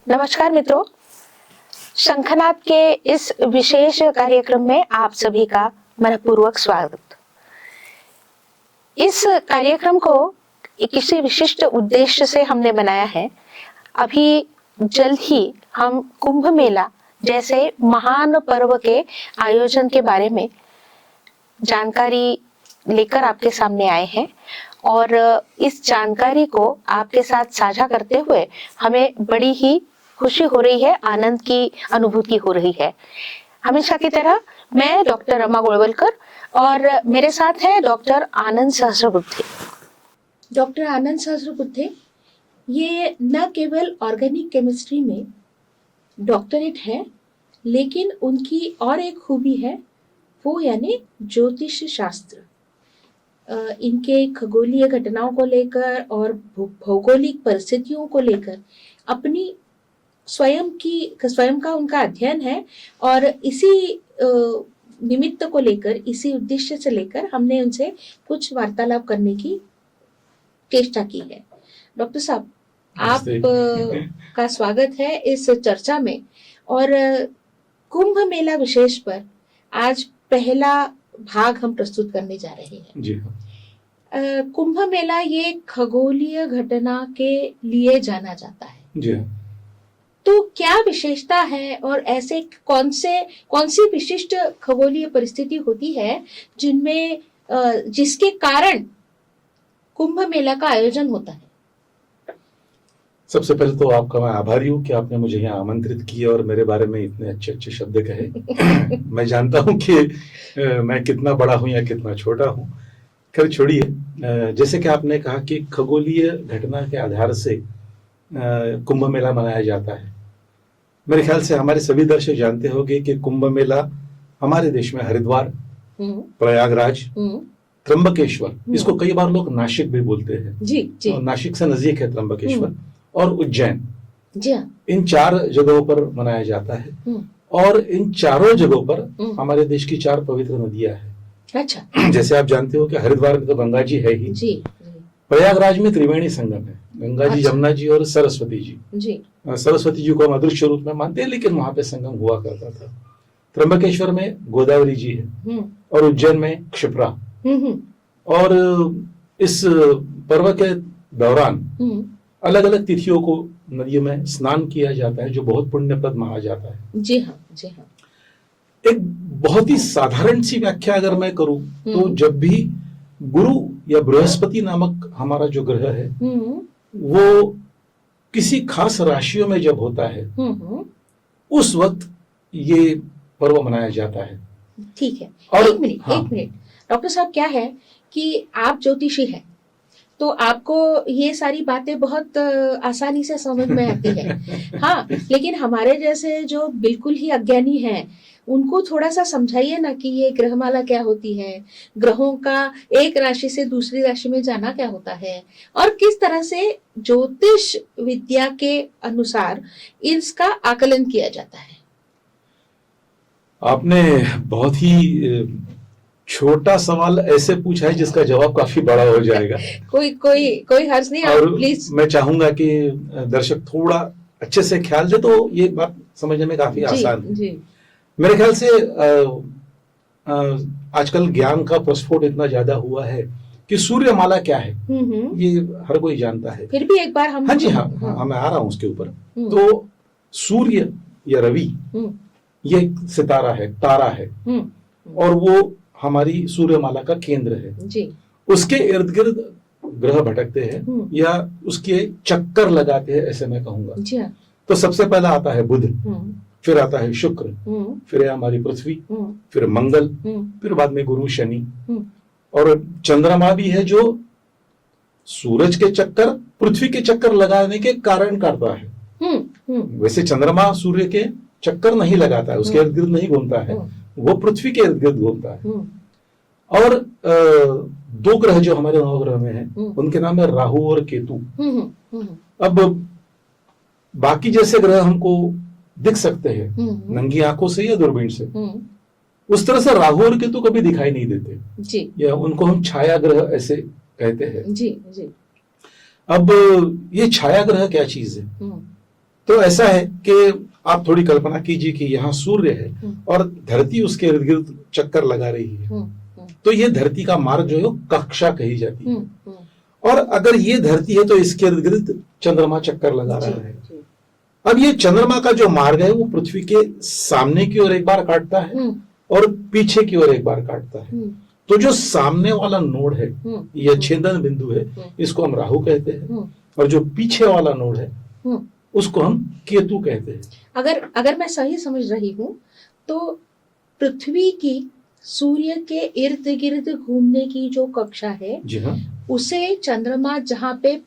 नमस्कार मित्रों, शंखनाद के इस विशेष कार्यक्रम में आप सभी का मनपूर्वक स्वागत। इस कार्यक्रम को किसी विशिष्ट उद्देश्य से हमने बनाया है। अभी जल्द ही हम कुंभ मेला जैसे महान पर्व के आयोजन के बारे में जानकारी लेकर आपके सामने आए हैं और इस जानकारी को आपके साथ साझा करते हुए हमें बड़ी ही खुशी हो रही है, आनंद की अनुभूति हो रही है। हमेशा की तरह मैं डॉक्टर रमा गोलवलकर और मेरे साथ है डॉक्टर आनंद सहस्रबुद्धे। डॉक्टर आनंद सहस्रबुद्धे ये न केवल ऑर्गेनिक केमिस्ट्री में डॉक्टरेट है, लेकिन उनकी और एक खूबी है, वो यानी ज्योतिष शास्त्र। इनके खगोलीय घटनाओं को लेकर और भौगोलिक परिस्थितियों को लेकर अपनी स्वयं का उनका अध्ययन है और इसी निमित्त को लेकर, इसी उद्देश्य से लेकर हमने उनसे कुछ वार्तालाप करने की चेष्टा की है। डॉक्टर साहब, आप का स्वागत है इस चर्चा में। और कुंभ मेला विशेष पर आज पहला भाग हम प्रस्तुत करने जा रहे हैं। जी हाँ। कुंभ मेला ये खगोलीय घटना के लिए जाना जाता है। जी हाँ। तो क्या विशेषता है और ऐसे कौन सी विशिष्ट खगोलीय परिस्थिति होती है जिनमें जिसके कारण कुंभ मेला का आयोजन होता है? सबसे पहले तो आपका मैं आभारी हूँ कि आपने मुझे यहाँ आमंत्रित किया और मेरे बारे में इतने अच्छे अच्छे शब्द कहे। मैं जानता हूँ कि मैं कितना बड़ा हूँ या कितना छोटा हूँ। खैर छोड़िए, जैसे कि आपने कहा कि खगोलीय घटना के आधार से कुंभ मेला मनाया जाता है। मेरे ख्याल से हमारे सभी दर्शक जानते होंगे कि कुंभ मेला हमारे देश में हरिद्वार, प्रयागराज, त्र्यंबकेश्वर, इसको कई बार लोग नासिक भी बोलते हैं। जी। तो नासिक से नजदीक है त्र्यंबकेश्वर और उज्जैन, जी। इन 4 जगहों पर मनाया जाता है। और इन चारों जगहों पर हमारे देश की 4 पवित्र नदियां हैं। अच्छा। जैसे आप जानते हो कि हरिद्वार में तो गंगा जी है ही। जी। प्रयागराज में त्रिवेणी संगम है, गंगा जी, जमुना जी और सरस्वती जी। सरस्वती जी को हम अदृश्य रूप में मानते हैं, लेकिन वहां पे संगम हुआ करता था। त्र्यंबकेश्वर में गोदावरी जी है और उज्जैन में क्षिप्रा। और इस पर्व के दौरान अलग अलग तिथियों को नदियों में स्नान किया जाता है, जो बहुत पुण्यप्रद माना जाता है। जी हाँ, जी हाँ। एक बहुत ही साधारण सी व्याख्या अगर मैं करूं तो जब भी गुरु या बृहस्पति नामक हमारा जो ग्रह है वो किसी खास राशियों में जब होता है उस वक्त ये पर्व मनाया जाता है। ठीक है। और एक मिनट डॉक्टर साहब, क्या है कि आप ज्योतिषी हैं तो आपको ये सारी बातें बहुत आसानी से समझ में आती है। हाँ, लेकिन हमारे जैसे जो बिल्कुल ही अज्ञानी हैं उनको थोड़ा सा समझाइए ना कि ये ग्रहमाला क्या होती है, ग्रहों का एक राशि से दूसरी राशि में जाना क्या होता है और किस तरह से ज्योतिष विद्या के अनुसार इसका आकलन किया जाता है। आपने बहुत ही छोटा सवाल ऐसे पूछा है जिसका जवाब काफी बड़ा हो जाएगा। कोई हर्ज नहीं, और प्लीज। मैं चाहूंगा कि दर्शक थोड़ा अच्छे से ख्याल दे तो ये बात समझने में काफी आसान है। जी। मेरे ख्याल से आजकल ज्ञान का प्रस्फोट इतना ज्यादा हुआ है कि सूर्यमाला क्या है ये हर कोई जानता है। फिर भी एक बार हम हाँ जी हाँ, मैं आ रहा हूं उसके ऊपर। तो सूर्य या रवि ये सितारा है, तारा है और वो हमारी सूर्यमाला का केंद्र है। जी। उसके इर्द गिर्द ग्रह भटकते हैं या उसके चक्कर लगाते हैं, ऐसे मैं कहूंगा। तो सबसे पहला आता है बुध, फिर आता है शुक्र, फिर है हमारी पृथ्वी, फिर मंगल, फिर बाद में गुरु, शनि और चंद्रमा भी है जो सूरज के चक्कर, पृथ्वी के चक्कर लगाने के कारण करता है। वैसे चंद्रमा सूर्य के चक्कर नहीं लगाता है, उसके इर्द गिर्द नहीं घूमता है, वो पृथ्वी के इर्द गिर्द घूमता है। और 2 ग्रह जो हमारे नवग्रह में हैं उनके नाम है राहु और केतु। अब बाकी जैसे ग्रह हमको दिख सकते हैं नंगी आंखों से या दूरबीन से, उस तरह से राहु और केतु कभी दिखाई नहीं देते जी। या उनको हम छाया ग्रह ऐसे कहते हैं। जी। अब ये छाया ग्रह क्या चीज है? तो ऐसा है कि आप थोड़ी कल्पना कीजिए कि यहाँ सूर्य है और धरती उसके इर्द गिर्द चक्कर लगा रही है, तो ये धरती का मार्ग जो है वो कक्षा कही जाती है। और अगर ये धरती है तो इसके इर्द गिर्द चंद्रमा चक्कर लगा रहा है। अब ये चंद्रमा का जो मार्ग है वो पृथ्वी के सामने की ओर एक बार काटता है और पीछे की ओर एक बार काटता है। तो जो सामने वाला नोड है या छेदन बिंदु है, इसको हम राहु कहते हैं, और जो पीछे वाला नोड है उसको हम केतु कहते हैं। अगर मैं सही समझ रही हूँ तो पृथ्वी की सूर्य के इर्द गिर्द घूमने की जो कक्षा है, जी हाँ, उसे चंद्रमा जहाँ पे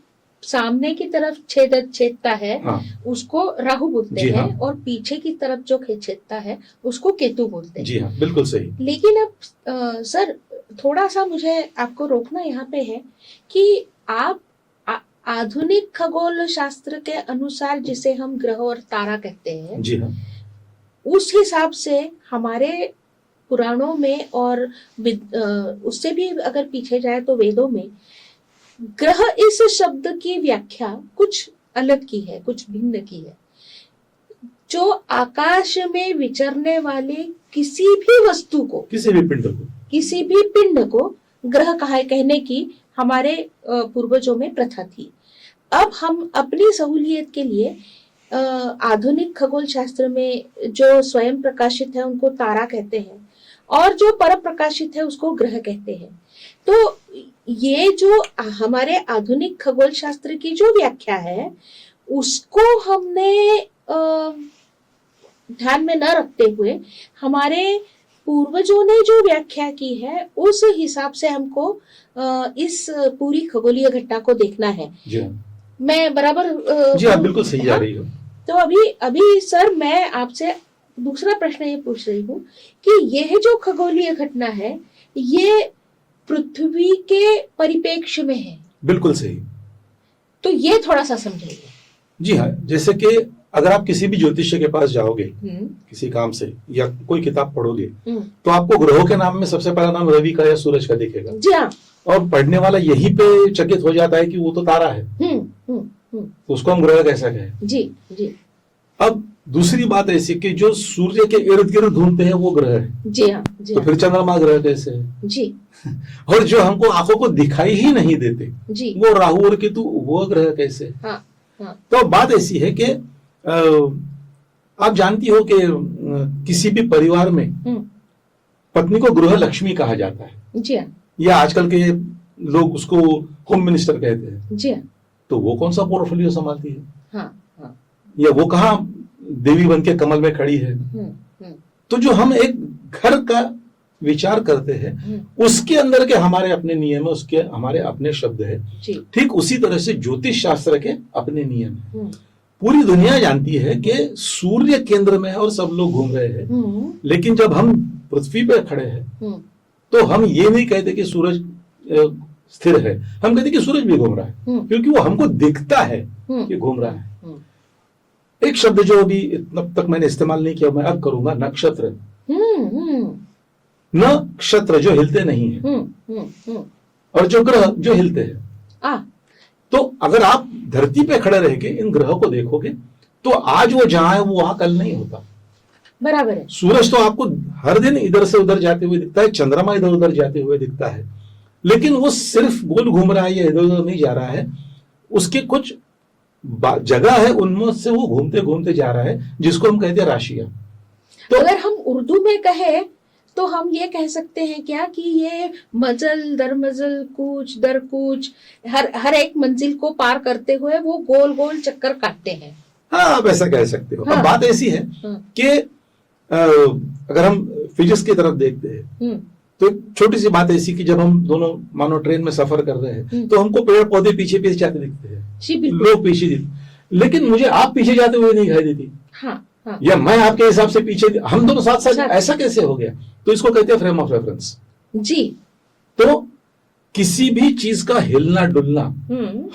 सामने की तरफ छेदता है, हाँ, उसको राहु बोलते हैं, हाँ, और पीछे की तरफ जो छेदता है उसको केतु बोलते हैं। जी हाँ, बिल्कुल सही। लेकिन अब सर थोड़ा सा मुझे आपको रोकना यहाँ पे है कि आप आधुनिक खगोल शास्त्र के अनुसार जिसे हम ग्रह और तारा कहते हैं, जी हाँ, उस हिसाब से हमारे पुराणों में और उससे भी अगर पीछे जाए तो वेदों में ग्रह इस शब्द की व्याख्या कुछ अलग की है, कुछ भिन्न की है। जो आकाश में विचरने वाले किसी भी वस्तु को, किसी भी पिंड को ग्रह कहने की हमारे पूर्वजों में प्रथा थी। अब हम अपनी सहूलियत के लिए आधुनिक खगोल शास्त्र में जो स्वयं प्रकाशित है उनको तारा कहते हैं, और जो पर प्रकाशित है उसको ग्रह कहते हैं। तो ये जो हमारे आधुनिक खगोल शास्त्र की जो व्याख्या है उसको हमने ध्यान में न रखते हुए हमारे पूर्वजों ने जो व्याख्या की है उस हिसाब से हमको इस पूरी खगोलीय घटना को देखना है। जी मैं बराबर? जी आप बिल्कुल सही जा रही हो। तो अभी सर मैं आपसे दूसरा प्रश्न ये पूछ रही हूँ कि यह जो खगोलीय घटना है ये पृथ्वी के परिप्रेक्ष्य में है। बिल्कुल सही। तो ये थोड़ा सा समझाइए। जी हाँ, जैसे कि अगर आप किसी भी ज्योतिष्य के पास जाओगे किसी काम से या कोई किताब पढ़ोगे तो आपको ग्रहों के नाम में सबसे पहला नाम रवि का या सूरज का दिखेगा। जी हाँ। और पढ़ने वाला यही पे चकित हो जाता है कि वो तो तारा है, तो उसको हम ग्रह कैसा कहें। जी जी। अब दूसरी बात ऐसी कि जो सूर्य के इर्द गिर्द घूमते हैं वो ग्रह है। जी हाँ, जी तो फिर चंद्रमा ग्रह कैसे है? जी। और जो हमको आंखों को दिखाई ही नहीं देते जी, वो राहु और केतु, वो ग्रह कैसे? हाँ, हाँ। तो बात ऐसी है कि आप जानती हो कि किसी भी परिवार में पत्नी को गृह लक्ष्मी कहा जाता है। जी हाँ। या आजकल के लोग उसको होम मिनिस्टर कहते हैं। जी हाँ। तो वो कौन सा पोर्टफोलियो संभालती है? हाँ, हाँ। या वो कहाँ देवी बन के कमल में खड़ी है? तो जो हम एक घर का विचार करते हैं उसके अंदर के हमारे अपने नियम है, उसके हमारे अपने शब्द है। ठीक उसी तरह से ज्योतिष शास्त्र के अपने नियम है। पूरी दुनिया जानती है कि सूर्य केंद्र में है और सब लोग घूम रहे हैं, लेकिन जब हम पृथ्वी पे खड़े हैं तो हम ये नहीं कहते कि सूरज स्थिर है, हम कहते कि सूरज भी घूम रहा है, क्योंकि वो हमको दिखता है कि घूम रहा है। एक शब्द जो अभी इतना तक मैंने इस्तेमाल नहीं किया, मैं अब करूंगा, नक्षत्र। नक्षत्र जो हिलते नहीं है और जो ग्रह जो हिलते हैं। तो अगर आप धरती पे खड़े रह के इन ग्रहों को देखोगे तो आज वो जहां है वो वहां कल नहीं होता। बराबर है। सूरज तो आपको हर दिन इधर से उधर जाते हुए दिखता है, चंद्रमा इधर उधर जाते हुए दिखता है, लेकिन वो सिर्फ गोल घूम रहा है या इधर उधर नहीं जा रहा है। उसके कुछ जगह है उनमें से वो घूमते घूमते जा रहा है, जिसको हम कहते हैं राशियां। तो अगर हम उर्दू में कहे तो हम ये कह सकते हैं क्या कि ये मंजिल दर मंजिल, कूच दर कूच, हर एक मंजिल को पार करते हुए वो गोल गोल चक्कर काटते हैं। हाँ, आप ऐसा कह सकते हो। अब बात ऐसी है कि अगर हम फिजिक्स की तरफ देखते हैं तो छोटी सी बात ऐसी कि जब हम दोनों मानो ट्रेन में सफर कर रहे हैं तो हमको पेड़ पौधे पीछे पीछे जाते दिखते हैं, लोग पीछे दिखते, लेकिन मुझे आप पीछे जाते हुए नहीं दिखाई देती। हाँ, हाँ। या मैं आपके हिसाब से पीछे, हम दोनों साथ साथ, ऐसा कैसे हो गया? तो इसको कहते हैं फ्रेम ऑफ रेफरेंस। जी। तो किसी भी चीज का हिलना डुलना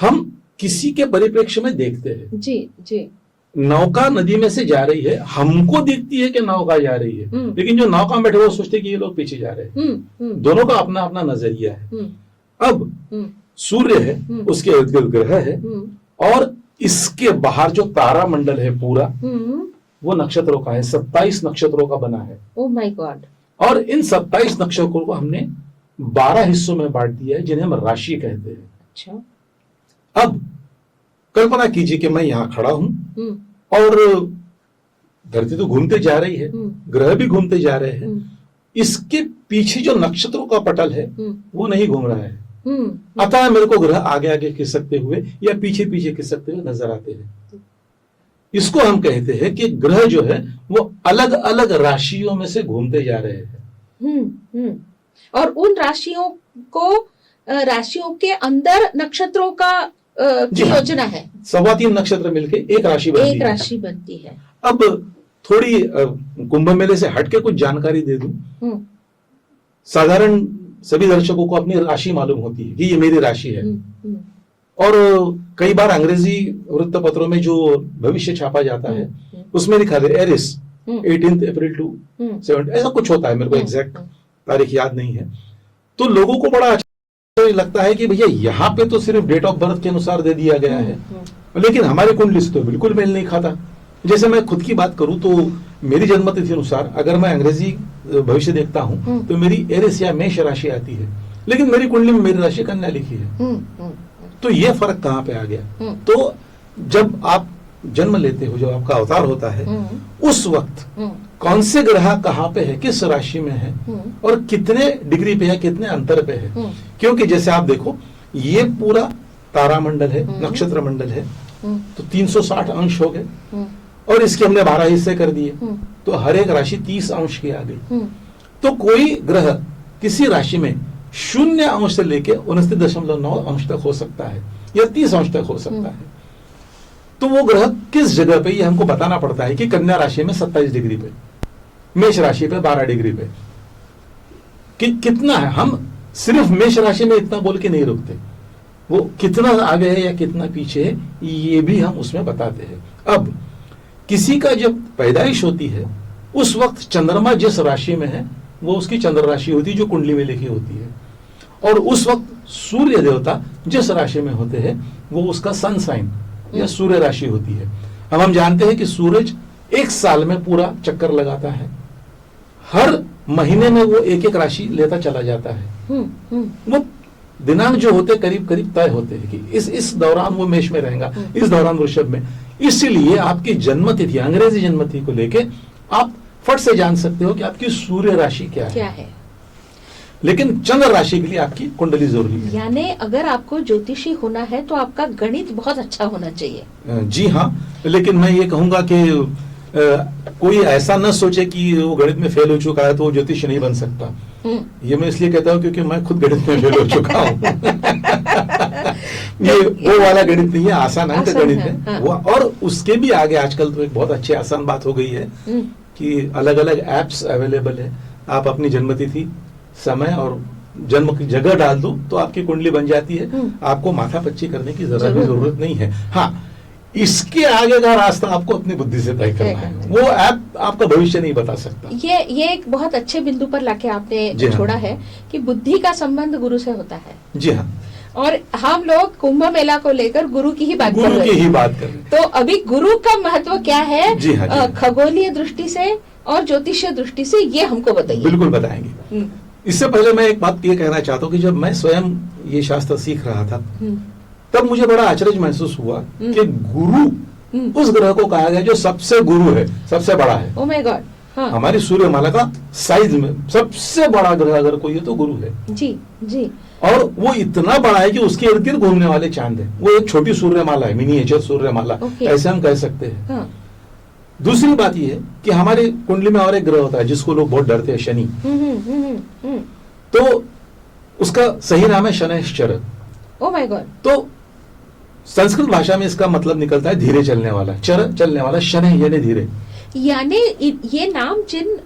हम किसी के परिप्रेक्ष्य में देखते हैं। जी जी। नौका नदी में से जा रही है, हमको दिखती है कि नौका जा रही है, लेकिन जो नौका में बैठे वो सोचते कि ये लोग पीछे जा रहे हैं। दोनों का अपना अपना नजरिया है। अब सूर्य है, उसके इर्द गिर्द ग्रह है, और इसके बाहर जो तारा मंडल है पूरा वो नक्षत्रों का है, 27 नक्षत्रों का बना है। Oh my God. और इन 27 नक्षत्रों को हमने 12 हिस्सों में बांट दिया है जिन्हें हम राशि कहते हैं। अच्छा। अब कल्पना कीजिए कि मैं यहां खड़ा हूं और धरती तो घूमते जा रही है, ग्रह भी घूमते जा रहे हैं, इसके पीछे जो नक्षत्रों का पटल है वो नहीं घूम रहा है, अतः मेरे को ग्रह आगे आगे खिसकते हुए या पीछे पीछे खिसकते हुए नजर आते हैं। इसको हम कहते हैं कि ग्रह जो है वो अलग अलग राशियों में से घूमते जा रहे हैं। और उन राशियों को राशियों के अंदर नक्षत्रों का की योजना है। 3.25 नक्षत्र मिलके एक राशि बनती है। अब थोड़ी कुंभ मेले से हटके कुछ जानकारी दे दूं। साधारण सभी दर्शकों को अपनी राशि मालूम होती है कि ये मेरी राशि है, और कई बार अंग्रेजी वृत्तपत्रों में जो भविष्य छापा जाता है उसमें लिखा है एरिस 18 अप्रैल टू 7, ऐसा कुछ होता है, मेरे को एग्जैक्ट तारीख याद नहीं है। तो लोगों को बड़ा अच्छा लगता है कि भैया यहाँ पे तो सिर्फ डेट ऑफ बर्थ के अनुसार दे दिया गया है, लेकिन हमारे कुंडली से तो बिल्कुल मेल नहीं खाता। जैसे मैं खुद की बात करूं तो मेरी जन्मतिथि अनुसार अगर मैं अंग्रेजी भविष्य देखता हूं तो मेरी एरिस या मेष राशि आती है, लेकिन मेरी कुंडली में मेरी राशि कन्या लिखी है। तो ये फर्क कहाँ पे आ गया? तो जब आप जन्म लेते हो, जब आपका अवतार होता है, उस वक्त कौन से ग्रह कहाँ पे है, किस राशि में है और कितने डिग्री पे है, कितने अंतर पे है। क्योंकि जैसे आप देखो ये पूरा तारामंडल है, नक्षत्र मंडल है, तो 360 अंश हो गए और इसके हमने 12 हिस्से कर दिए, तो हर एक राशि 30 अंश की आ गई। तो कोई ग्रह किसी राशि में 0 अंश से लेके 29.9 अंश तक हो सकता है या 30 अंश तक हो सकता है। तो वो ग्रह किस जगह पे, ये हमको बताना पड़ता है कि कन्या राशि में 27 डिग्री पे, मेष राशि पे 12 डिग्री पे कितना है। हम सिर्फ मेष राशि में इतना बोल के नहीं रुकते, वो कितना आगे है या कितना पीछे है ये भी हम उसमें बताते हैं। अब किसी का जब पैदाइश होती है उस वक्त चंद्रमा जिस राशि में है वो उसकी चंद्र राशि होती है जो कुंडली में लिखी होती है, और उस वक्त सूर्य देवता जिस राशि में होते हैं वो उसका सन साइन या सूर्य राशि होती है। अब हम जानते हैं कि सूरज एक साल में पूरा चक्कर लगाता है, हर महीने में वो एक एक राशि लेता चला जाता है। वो दिनांक जो होते करीब करीब तय होते हैं कि इस दौरान वो मेष में रहेगा, इस दौरान वृषभ में। इसलिए आपकी जन्मतिथि, अंग्रेजी जन्मतिथि को लेके आप फट से जान सकते हो कि आपकी सूर्य राशि क्या है। लेकिन चंद्र राशि के लिए आपकी कुंडली जरूरी है। यानी अगर आपको ज्योतिषी होना है तो आपका गणित बहुत अच्छा होना चाहिए। जी हाँ, लेकिन मैं ये कहूंगा कि कोई ऐसा न सोचे कि वो गणित में फेल हो चुका है तो वो ज्योतिष नहीं बन सकता। ये मैं इसलिए कहता हूँ क्योंकि मैं खुद गणित में फेल हो चुका हूँ। ये वो वाला गणित नहीं है, आसान अंक गणित है। हाँ। वो और उसके भी आगे आजकल तो एक बहुत अच्छी आसान बात हो गई है कि अलग अलग एप्स अवेलेबल है। आप अपनी जन्मतिथि, समय और जन्म की जगह डाल दो तो आपकी कुंडली बन जाती है। आपको माथा पच्ची करने की जरूरत नहीं है। हाँ, इसके आगे का रास्ता आपको अपनी बुद्धि से तय करना है। वो ऐप आपका भविष्य नहीं बता सकता। ये एक बहुत अच्छे बिंदु पर लाके आपने छोड़ा है कि बुद्धि का संबंध गुरु से होता है। जी हाँ, और हम लोग कुंभ मेला को लेकर गुरु की ही बात कर रहे हैं। तो अभी गुरु का महत्व क्या है खगोलीय दृष्टि से और ज्योतिषीय दृष्टि से, ये हमको बताइए। बिल्कुल बताएंगे। इससे पहले मैं एक बात ये कहना चाहता हूँ कि जब मैं स्वयं ये शास्त्र सीख रहा था तब मुझे बड़ा आश्चर्य महसूस हुआ कि गुरु उस ग्रह को कहा गया जो सबसे गुरु है, सबसे बड़ा है। Oh my God. हाँ। हमारी सूर्यमाला का साइज में सबसे बड़ा ग्रह अगर कोई है तो गुरु है। जी जी। और वो इतना बड़ा है कि उसके इर्द गिर्द घूमने वाले चांद है। वो एक छोटी सूर्यमाला है, मिनिएचर सूर्यमाला, ऐसे हम कह सकते हैं। हाँ। दूसरी बात ये है कि हमारे कुंडली में और एक ग्रह होता है जिसको लोग बहुत डरते हैं, शनि। तो उसका सही नाम है शनैश्चर। Oh my God. तो संस्कृत भाषा में इसका मतलब निकलता है धीरे चलने वाला, चर चलने वाला, शनै यानी धीरे। यानी ये नाम जिन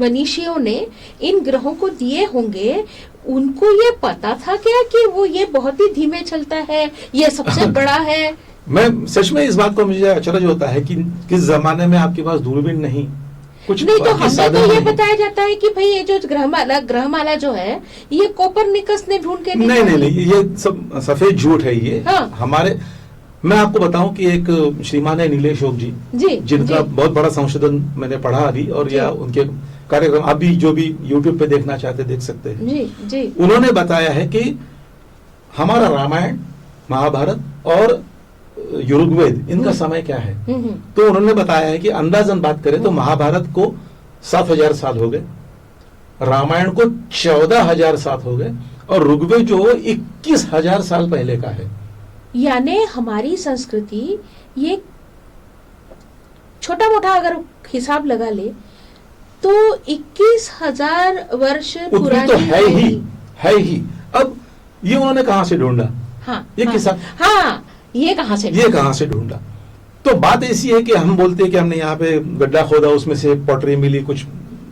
मनीषियों ने इन ग्रहों को दिए होंगे उनको ये पता था क्या कि वो ये बहुत ही धीमे चलता है, ये सबसे बड़ा है? मैं सच में इस बात को मुझे अचरज होता है कि किस जमाने में आपके पास दूरबीन नहीं, कुछ नहीं। तो हमें तो ये बताया जाता है कि भाई ये जो ग्रहमाला जो है ये कोपरनिकस ने ढूंढ के नहीं, ये सब सफेद झूठ है। ये हाँ। हमारे मैं आपको बताऊं कि एक श्रीमान है नीलेश योग जी, जिनका बहुत बड़ा संशोधन मैंने पढ़ा अभी, और या उनके कार्यक्रम आप भी जो भी YouTube पे देखना चाहते देख सकते हैं। उन्होंने बताया है कि हमारा रामायण, महाभारत और ऋग्वेद, इनका समय क्या है। तो उन्होंने बताया है कि अंदाजन बात करें तो महाभारत को 7,000 साल हो गए, रामायण को 14,000 साल हो गए, और ऋग्वेद जो 21,000 साल पहले का है। यानी हमारी संस्कृति ये छोटा मोटा अगर हिसाब लगा ले तो 21,000 वर्ष पुरानी तो है ही। अब ये उन्होंने कहां से ढूंढा? ये किसान, ये कहां से ढूंढा? तो बात ऐसी है कि हम बोलते हैं कि हमने यहाँ पे गड्ढा खोदा, उसमें से पॉटरी मिली, कुछ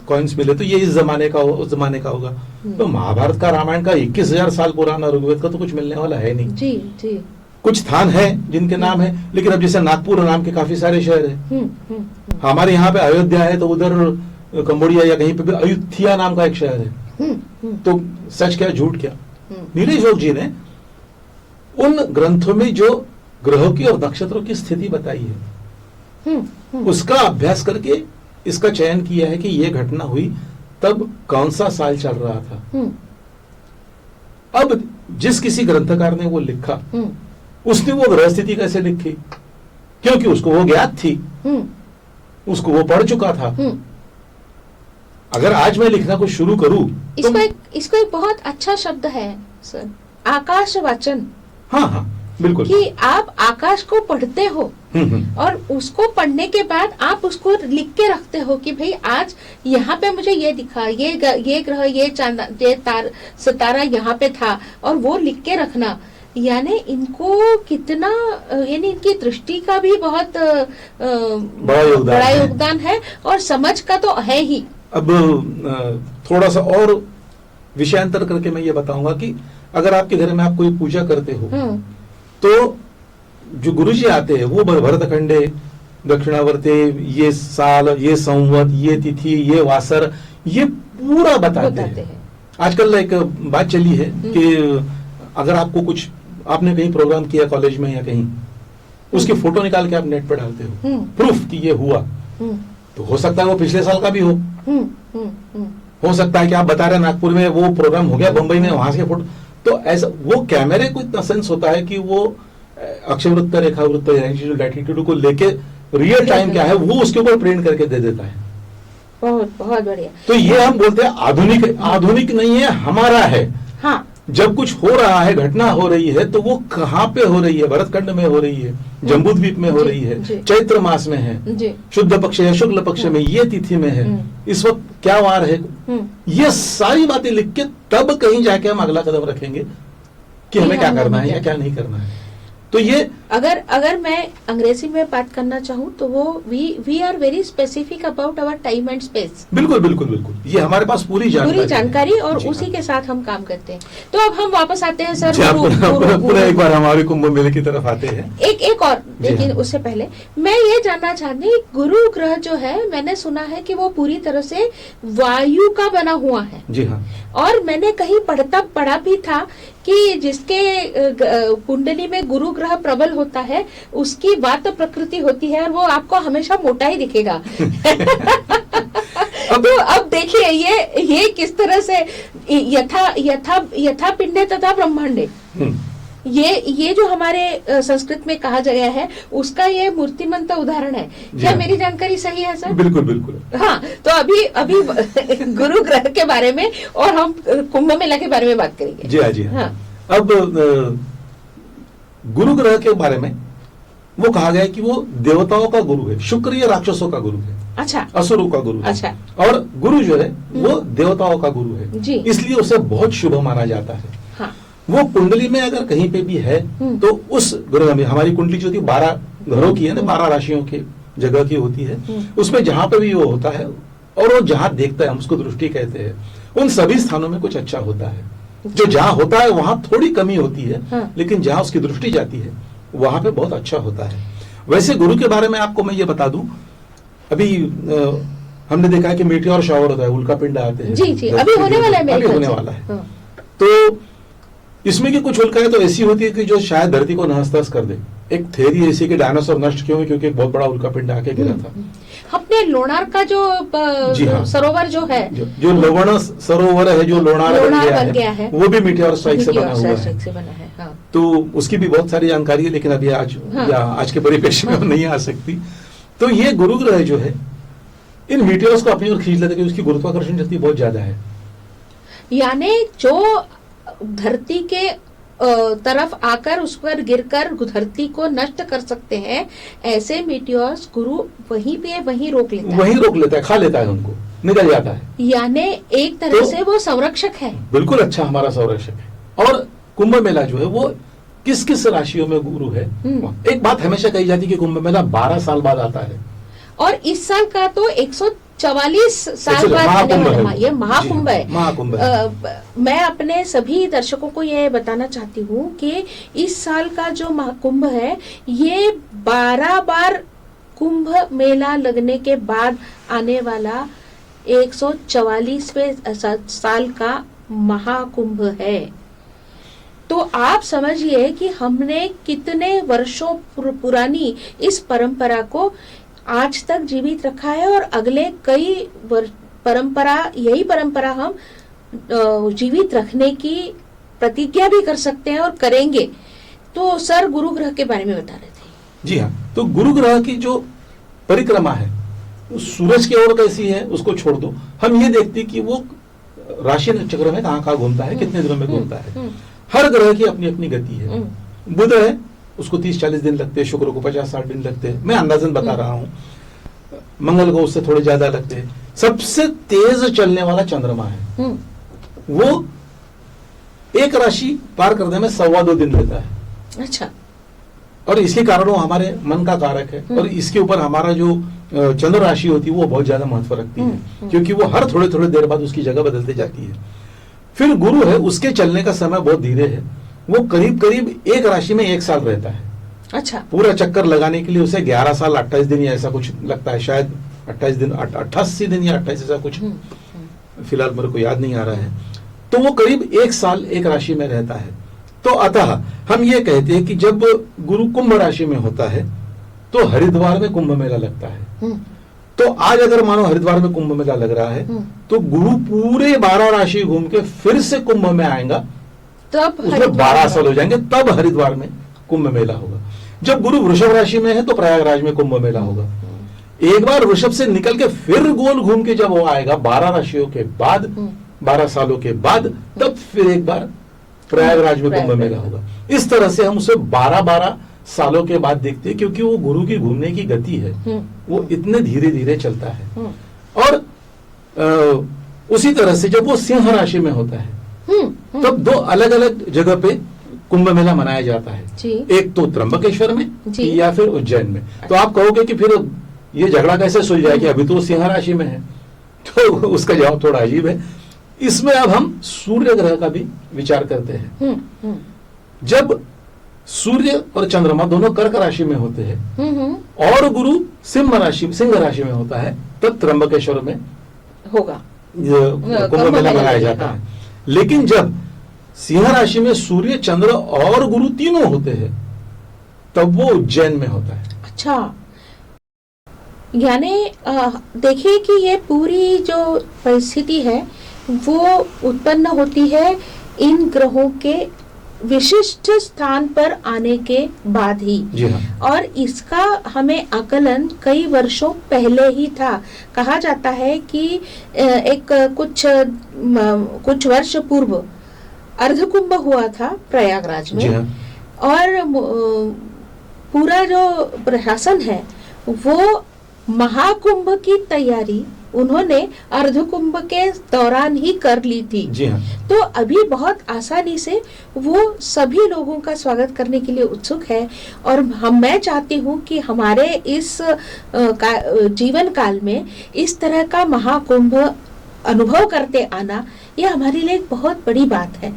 कॉइन्स मिले, तो ये इस जमाने का उस जमाने का होगा। तो महाभारत का, रामायण का 21,000 साल पुराना, ऋग्वेद का तो कुछ मिलने वाला है नहीं। जी। कुछ स्थान है जिनके नाम है, लेकिन अब जैसे नागपुर नाम के काफी सारे शहर है। हमारे यहाँ पे अयोध्या है, तो उधर कंबोडिया या कहीं पे भी अयुत्थिया नाम का एक शहर है। तो सच क्या झूठ क्या? नीलेश योग जी ने उन ग्रंथों में जो ग्रहों की और नक्षत्रों की स्थिति बताई है, उसका अभ्यास करके इसका चयन किया है कि यह घटना हुई तब कौन सा साल चल रहा था। अब जिस किसी ग्रंथकार ने वो लिखा, उसने वो ग्रह स्थिति कैसे लिखी? क्योंकि उसको वो ज्ञात थी, उसको वो पढ़ चुका था। अगर आज मैं लिखना कुछ शुरू करूं, इसको एक बहुत अच्छा शब्द है सर, आकाश वाचन। हाँ, बिल्कुल। कि आप आकाश को पढ़ते हो और उसको पढ़ने के बाद आप उसको लिख के रखते हो कि भाई आज यहाँ पे मुझे ये दिखा, ये ग्रह, ये चांद, ये सितारा यहाँ पे था, और वो लिख के रखना। यानी इनको कितना, यानी इनकी दृष्टि का भी बहुत बड़ा योगदान है, और समझ का तो है ही। अब थोड़ा सा और विषयांतर करके मैं ये बताऊंगा कि अगर आपके घर में आप कोई पूजा करते हो, तो जो गुरुजी आते हैं वो भरतखंडे, दक्षिणावर्ते, ये साल, ये संवत, ये तिथि, ये वासर, ये पूरा बताते हैं। आजकल एक बात चली है कि अगर आपको कुछ, आपने कहीं प्रोग्राम किया कॉलेज में या कहीं, उसकी फोटो निकाल के आप नेट पर डालते हो, प्रूफ कि ये हुआ। तो हो सकता है वो पिछले साल का भी हो सकता है कि आप बता रहे नागपुर में वो प्रोग्राम हो गया, बंबई में वहां से फोटो। तो ऐसा वो कैमरे को इतना सेंस होता है कि वो अक्षवृत्त, रेखावृत्त, लैटिट्यूड को लेके रियल टाइम क्या है वो उसके ऊपर प्रिंट करके दे देता है। बहुत बढ़िया। तो ये हम बोलते हैं आधुनिक नहीं है, हमारा है। हाँ। जब कुछ हो रहा है, घटना हो रही है, तो वो कहाँ पे हो रही है? भरतखंड में हो रही है, जम्बूद्वीप में हो रही है, चैत्र मास में है, शुद्ध पक्ष या शुक्ल पक्ष में, ये तिथि में है, इस वक्त क्या वार है, ये सारी बातें लिख के तब कहीं जाके हम अगला कदम रखेंगे कि हमें क्या करना है या क्या नहीं करना है। तो ये अगर मैं अंग्रेजी में बात करना चाहूँ तो वो we are very specific about our time and space. बिल्कुल, ये हमारे पास पूरी जानकारी और उसी के साथ हम काम करते हैं। तो अब हम वापस आते हैं सर, एक बार हमारे कुंभ मेले की तरफ आते हैं। एक और, लेकिन उससे पहले मैं ये जानना चाहती, गुरु ग्रह जो है, मैंने सुना है कि वो पूरी तरह से वायु का बना हुआ है। जी हाँ। और मैंने कहीं पढ़ा भी था कि जिसके कुंडली में गुरु ग्रह प्रबल होता है उसकी वात प्रकृति होती है और वो आपको हमेशा मोटा ही दिखेगा। तो अब देखिए ये किस तरह से यथा पिंडे तथा ब्रह्मांडे, ये जो हमारे संस्कृत में कहा गया है उसका ये मूर्तिमंत उदाहरण है। क्या मेरी जानकारी सही है सर? बिल्कुल। हाँ, तो अभी गुरु ग्रह के बारे में और हम कुंभ मेला के बारे में बात करेंगे। जी हाँ। अब गुरु ग्रह के बारे में वो कहा गया है कि वो देवताओं का गुरु है, शुक्र या राक्षसों का गुरु है। अच्छा। असुरों का गुरु है। अच्छा। और गुरु जो है वो देवताओं का गुरु है जी। इसलिए उसे बहुत शुभ माना जाता है। हाँ। वो कुंडली में अगर कहीं पे भी है तो उस ग्रह में, हमारी कुंडली जो होती है 12 ग्रहों की है ना, 12 राशियों की जगह की होती है, उसमें जहां पे भी वो होता है और वो जहां देखता है, हम उसको दृष्टि कहते हैं, उन सभी स्थानों में कुछ अच्छा होता है। जो जहां होता है वहां थोड़ी कमी होती है, लेकिन जहां उसकी दृष्टि जाती है वहां पे बहुत अच्छा होता है। वैसे गुरु के बारे में आपको मैं ये बता दूं, अभी हमने देखा है कि मीटियोर शावर होता है, उल्का पिंड आते हैं। जी, अभी होने वाला है। अभी होने वाला है। तो इसमें की कुछ उल्काएं तो ऐसी होती है कि जो शायद धरती को नहस-नहस कर दे। एक थ्योरी ऐसी कि डायनासोर नष्ट क्यों हुए, क्योंकि एक बहुत बड़ा उल्का पिंड आके गिरा था। अपने लोणार का जो जी हाँ, सरोवर जो है, जो लोवण सरोवर है, जो लोणार बन गया है, वो भी मीटियोर स्ट्राइक से बना हुआ है। हाँ। तो उसकी भी बहुत सारी जानकारी है, लेकिन अभी आज के परिप्रेक्ष्य में नहीं आ सकती। तो ये गुरु ग्रह जो है इन मीटियोर्स को अपनी ओर खींच लेते हैं, उसकी गुरुत्वाकर्षण शक्ति बहुत ज्यादा है। यानी जो धरती के तरफ आकर उस पर गिरकर धरती को नष्ट कर सकते हैं, ऐसे मीटियोर्स गुरु वहीं रोक लेता है, खा लेता है, उनको निकल जाता है। यानी एक तरह से वो संरक्षक है। बिल्कुल, अच्छा, हमारा संरक्षक है। और कुंभ मेला जो है वो किस किस राशियों में गुरु है। एक बात हमेशा कही जाती है कि कुंभ मेला 12 साल बाद आता है, और इस साल का तो 144 साल बाद ये महाकुंभ है। मैं अपने सभी दर्शकों को ये बताना चाहती हूँ कि इस साल का जो महाकुंभ है ये 12 बार कुंभ मेला लगने के बाद आने वाला 144वें साल का महाकुंभ है। तो आप समझिए कि हमने कितने वर्षों पुरानी इस परंपरा को आज तक जीवित रखा है, और अगले कई यही परंपरा हम जीवित रखने की प्रतिज्ञा भी कर सकते हैं और करेंगे। तो सर गुरु ग्रह के बारे में बता रहे थे। जी हाँ, तो गुरु ग्रह की जो परिक्रमा है सूरज की ओर कैसी है उसको छोड़ दो, हम ये देखते कि वो राशि चक्र में कहाँ घूमता है, कितने दिनों में घूमता है। हर ग्रह की अपनी अपनी गति है। बुध है, उसको 30-40 दिन लगते हैं, शुक्र को 50-60 दिन लगते हैं, मैं अंदाजन बता रहा हूँ। मंगल को उससे थोड़े ज्यादा लगते हैं। सबसे तेज चलने वाला चंद्रमा है, वो एक राशि पार करने में 2.25 दिन लेता है। अच्छा। और इसके कारण वो हमारे मन का कारक है, और इसके ऊपर हमारा जो चंद्र राशि होती है वो बहुत ज्यादा महत्व रखती है, क्योंकि वो हर थोड़े थोड़े देर बाद उसकी जगह बदलती जाती है। फिर गुरु है, उसके चलने का समय बहुत धीरे है, वो करीब करीब एक राशि में 1 साल रहता है। अच्छा। पूरा चक्कर लगाने के लिए उसे 11 साल 28 दिन या ऐसा कुछ लगता है, शायद 28 दिन 88 दिन या 28 ऐसा कुछ, फिलहाल मेरे को याद नहीं आ रहा है। तो वो करीब 1 साल एक राशि में रहता है। तो अतः हम ये कहते हैं कि जब गुरु कुंभ राशि में होता है तो हरिद्वार में कुंभ मेला लगता है। तो आज अगर मानो हरिद्वार में कुंभ मेला लग रहा है तो गुरु पूरे 12 राशि घूम के फिर से कुंभ में आएगा, तब उसमें 12 साल हो जाएंगे, तब हरिद्वार में कुंभ मेला होगा। जब गुरु वृषभ राशि में है तो प्रयागराज में कुंभ मेला होगा। एक बार वृषभ से निकल के फिर गोल घूम के जब वो आएगा 12 राशियों के बाद, 12 सालों के बाद, तब फिर एक बार प्रयागराज में कुंभ मेला होगा। इस तरह से हम उसे 12-12 सालों के बाद देखते हैं, क्योंकि वो गुरु की घूमने की गति है, वो इतने धीरे धीरे चलता है। और उसी तरह से जब वो सिंह राशि में होता है तब 2 अलग अलग जगह पे कुंभ मेला मनाया जाता है। एक तो त्र्यंबकेश्वर में या फिर उज्जैन में। तो आप कहोगे कि फिर ये झगड़ा कैसे सुलझ जाए कि अभी तो सिंह राशि में है, तो उसका जवाब थोड़ा अजीब है। इसमें अब हम सूर्य ग्रह का भी विचार करते हैं। जब सूर्य और चंद्रमा दोनों कर्क राशि में होते हैं और गुरु सिंह राशि में होता है, तब त्र्यंबकेश्वर में होगा कुंभ मेला मनाया जाता है। लेकिन जब सिंह राशि में सूर्य, चंद्र और गुरु तीनों होते हैं तब वो उज्जैन में होता है। अच्छा, यानी देखिए कि ये पूरी जो परिस्थिति है वो उत्पन्न होती है इन ग्रहों के विशिष्ट स्थान पर आने के बाद ही। जी हाँ। और इसका हमें आकलन कई वर्षों पहले ही था। कहा जाता है कि एक कुछ वर्ष पूर्व अर्धकुंभ हुआ था प्रयागराज में। जी हाँ। और पूरा जो प्रशासन है वो महाकुंभ की तैयारी उन्होंने अर्धकुंभ के दौरान ही कर ली थी। जी हाँ। तो अभी बहुत आसानी से वो सभी लोगों का स्वागत करने के लिए उत्सुक है। और मैं चाहती हूँ कि हमारे इस जीवन काल में इस तरह का महाकुंभ अनुभव करते आना, यह हमारे लिए एक बहुत बड़ी बात है।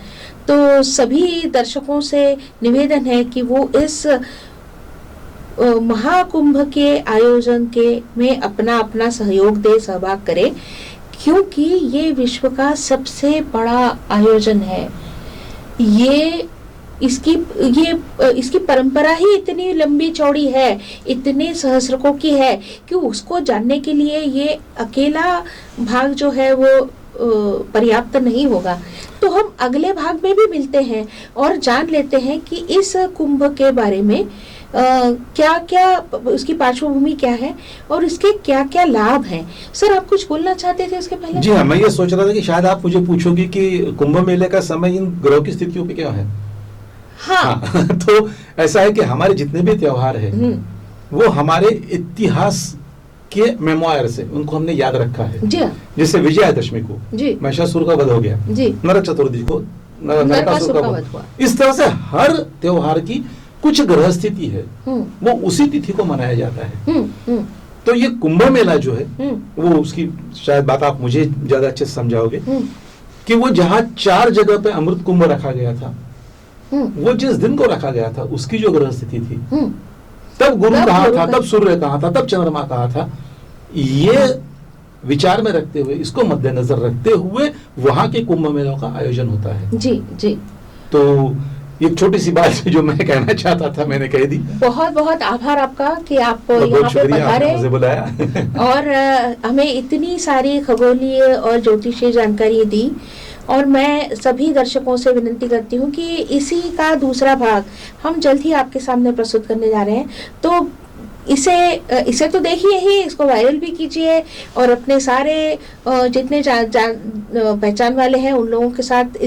तो सभी दर्शकों से निवेदन है कि वो इस महाकुंभ के आयोजन में अपना सहयोग दे, सहभाग करे, क्योंकि ये विश्व का सबसे बड़ा आयोजन है। इसकी परंपरा ही इतनी लंबी चौड़ी है, इतने सहस्रकों की है कि उसको जानने के लिए ये अकेला भाग जो है वो पर्याप्त नहीं होगा। तो हम अगले भाग में भी मिलते हैं और जान लेते हैं कि इस कुंभ के बारे में क्या क्या उसकी पार्श्वभूमि क्या है और इसके क्या क्या लाभ हैं। सर, आप कुछ बोलना चाहते थे उसके पहले? जी हाँ, मैं ये सोच रहा था कि शायद आप मुझे पूछोगे कि कुंभ मेले का समय इन ग्रहों की स्थितियों पे क्या है। हाँ। तो ऐसा है कि हमारे जितने भी त्योहार हैं वो हमारे इतिहास के मेमोयर से उनको हमने याद रखा है। जी। जैसे विजयादशमी को महिषासुर का वध हो गया, नरक चतुर्थी को नरकासुर का वध हुआ। इस तरह से हर त्योहार की कुछ ग्रह स्थिति है, वो उसी तिथि को मनाया जाता है। तो ये कुंभ मेला जो है वो उसकी शायद बात आप मुझे ज्यादा अच्छे से समझाओगे कि वो जहाँ 4 जगह पे अमृत कुंभ रखा गया था, वो जिस दिन को रखा गया था उसकी जो ग्रह स्थिति थी, तब गुरु कहाँ था, तब सूर्य कहाँ था, तब चंद्रमा कहाँ था, ये विचार में रखते हुए, इसको मद्देनजर रखते हुए वहां के कुंभ मेलों का आयोजन होता है। जी जी। तो एक छोटी सी बात जो मैं कहना चाहता था मैंने कह दी। बहुत बहुत आभार आपका कि आप यहाँ पे पधारे, मुझे बुलाया और हमें इतनी सारी खगोलीय और ज्योतिषीय जानकारी दी। और मैं सभी दर्शकों से विनती करती हूँ कि इसी का दूसरा भाग हम जल्द ही आपके सामने प्रस्तुत करने जा रहे हैं। तो इसे तो देखिए ही, इसको वायरल भी कीजिए और अपने सारे जितने पहचान वाले हैं उन लोगों के साथ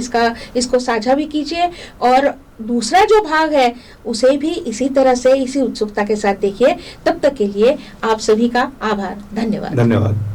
इसको साझा भी कीजिए। और दूसरा जो भाग है उसे भी इसी तरह से, इसी उत्सुकता के साथ देखिए। तब तक के लिए आप सभी का आभार, धन्यवाद। धन्यवाद।